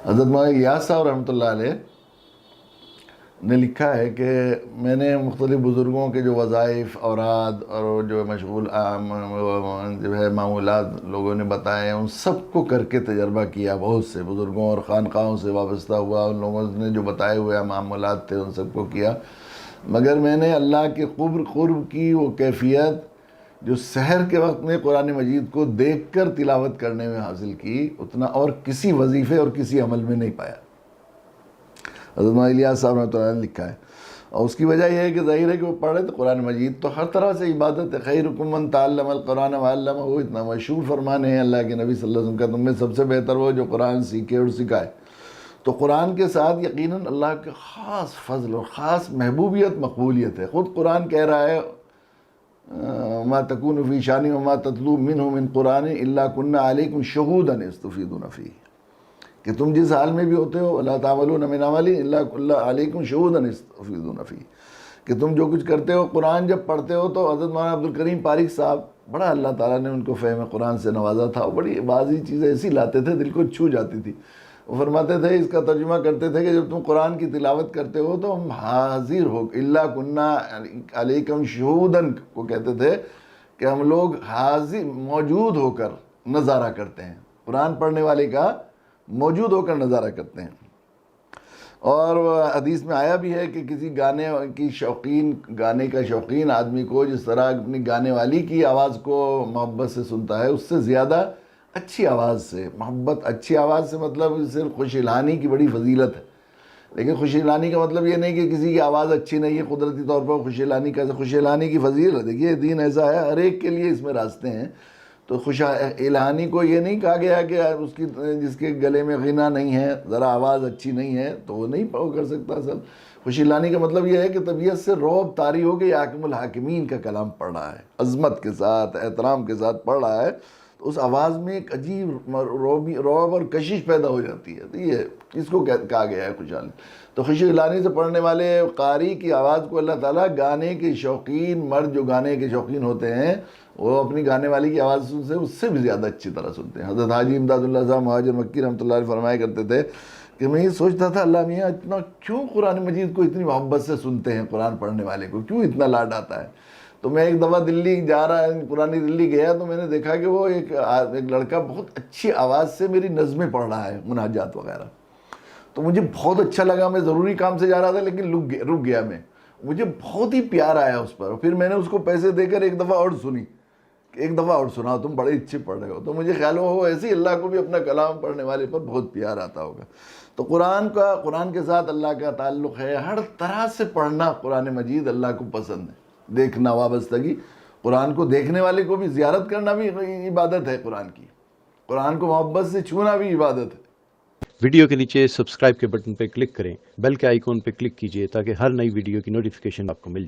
حضرت مولانا الیاس صاحب رحمۃ اللہ علیہ نے لکھا ہے کہ میں نے مختلف بزرگوں کے جو وظائف اوراد اور جو مشغول جو ہے معمولات لوگوں نے بتائے ہیں ان سب کو کر کے تجربہ کیا، بہت سے بزرگوں اور خانقاہوں سے وابستہ ہوا، ان لوگوں نے جو بتائے ہوئے معمولات تھے ان سب کو کیا، مگر میں نے اللہ کے قرب کی وہ کیفیت جو سحر کے وقت میں قرآن مجید کو دیکھ کر تلاوت کرنے میں حاصل کی، اتنا اور کسی وظیفے اور کسی عمل میں نہیں پایا۔ حضرت مولانا الیاس صاحب رحمۃ اللہ نے لکھا ہے، اور اس کی وجہ یہ ہے کہ ظاہر ہے کہ وہ پڑھے تو قرآن مجید تو ہر طرح سے عبادت ہے۔ خیرکم من تعلم القرآن وعلمہ، وہ اتنا مشہور فرمان ہے اللہ کے نبی صلی اللہ علیہ وسلم کا، تم میں سب سے بہتر وہ جو قرآن سیکھے اور سکھائے۔ تو قرآن کے ساتھ یقیناً اللہ کے خاص فضل اور خاص محبوبیت مقبولیت ہے۔ خود قرآن کہہ رہا ہے ما تکون فی شان وما تتلو منہ من قرآن الا کنا علیکم شہودا استفیدون فیہ، کہ تم جس حال میں بھی ہوتے ہو ولا تعملون من عمل الا علیکم شہودا استفیدون فیہ، کہ تم جو کچھ کرتے ہو قرآن جب پڑھتے ہو تو حضرت مولانا عبدالکریم پارک صاحب بڑا اللہ تعالیٰ نے ان کو فہم قرآن سے نوازا تھا، بڑی بعضی چیزیں ایسی لاتے تھے دل کو چھو جاتی تھی۔ وہ فرماتے تھے، اس کا ترجمہ کرتے تھے کہ جب تم قرآن کی تلاوت کرتے ہو تو ہم حاضر ہو، الا کنا علیکم شہودن کو کہتے تھے کہ ہم لوگ حاضر موجود ہو کر نظارہ کرتے ہیں، قرآن پڑھنے والے کا موجود ہو کر نظارہ کرتے ہیں۔ اور حدیث میں آیا بھی ہے کہ کسی گانے کی شوقین، گانے کا شوقین آدمی کو جس طرح اپنی گانے والی کی آواز کو محبت سے سنتا ہے، اس سے زیادہ اچھی آواز سے محبت، اچھی آواز سے مطلب صرف خوش الہانی کی بڑی فضیلت ہے، لیکن خوش الہانی کا مطلب یہ نہیں کہ کسی کی آواز اچھی نہیں ہے قدرتی طور پر خوش الہانی کا، خوش الہانی کی فضیلت دیکھیے دین ایسا ہے ہر ایک کے لیے اس میں راستے ہیں۔ تو خوش الہانی کو یہ نہیں کہا گیا کہ اس کی جس کے گلے میں غنا نہیں ہے، ذرا آواز اچھی نہیں ہے تو وہ نہیں کر سکتا۔ اصل خوش الہانی کا مطلب یہ ہے کہ طبیعت سے رعب طاری ہو کے یہ حاکم الحاکمین کا کلام پڑھ رہا ہے، عظمت کے ساتھ احترام کے ساتھ پڑھ رہا ہے، تو اس آواز میں ایک عجیب رعب اور کشش پیدا ہو جاتی ہے، تو یہ اس کو کہا گیا ہے خوشحالی۔ تو خوش الہانی سے پڑھنے والے قاری کی آواز کو اللہ تعالیٰ گانے کے شوقین مرد جو گانے کے شوقین ہوتے ہیں وہ اپنی گانے والی کی آواز سے اس سے بھی زیادہ اچھی طرح سنتے ہیں۔ حضرت حاجی امداد اللہ صاحب مہاجر مکی رحمۃ اللہ علیہ فرمایا کرتے تھے کہ میں یہ سوچتا تھا اللہ میاں اتنا کیوں قرآن مجید کو اتنی محبت سے سنتے ہیں، قرآن پڑھنے والے کو کیوں اتنا لاڈ آتا ہے۔ تو میں ایک دفعہ دلی جا رہا پرانی دلی گیا تو میں نے دیکھا کہ وہ ایک لڑکا بہت اچھی آواز سے میری نظمیں پڑھ رہا ہے، مناجات وغیرہ، تو مجھے بہت اچھا لگا۔ میں ضروری کام سے جا رہا تھا لیکن رک گیا، میں مجھے بہت ہی پیار آیا اس پر، پھر میں نے اس کو پیسے دے کر ایک دفعہ اور سنی، ایک دفعہ اور سنا، تم بڑے اچھے پڑھ رہے ہو، تو مجھے خیال ہو ایسے ہی اللہ کو بھی اپنا کلام پڑھنے والے پر بہت پیار آتا ہوگا۔ تو قرآن کے ساتھ اللہ کا تعلق ہے، ہر طرح سے پڑھنا قرآن مجید اللہ کو پسند ہے، دیکھنا وابستگی، قرآن کو دیکھنے والے کو بھی زیارت کرنا بھی عبادت ہے، قرآن کی، قرآن کو محبت سے چھونا بھی عبادت ہے۔ ویڈیو کے نیچے سبسکرائب کے بٹن پہ کلک کریں، بیل کے آئیکن پہ کلک کیجئے تاکہ ہر نئی ویڈیو کی نوٹیفیکیشن آپ کو مل جائے۔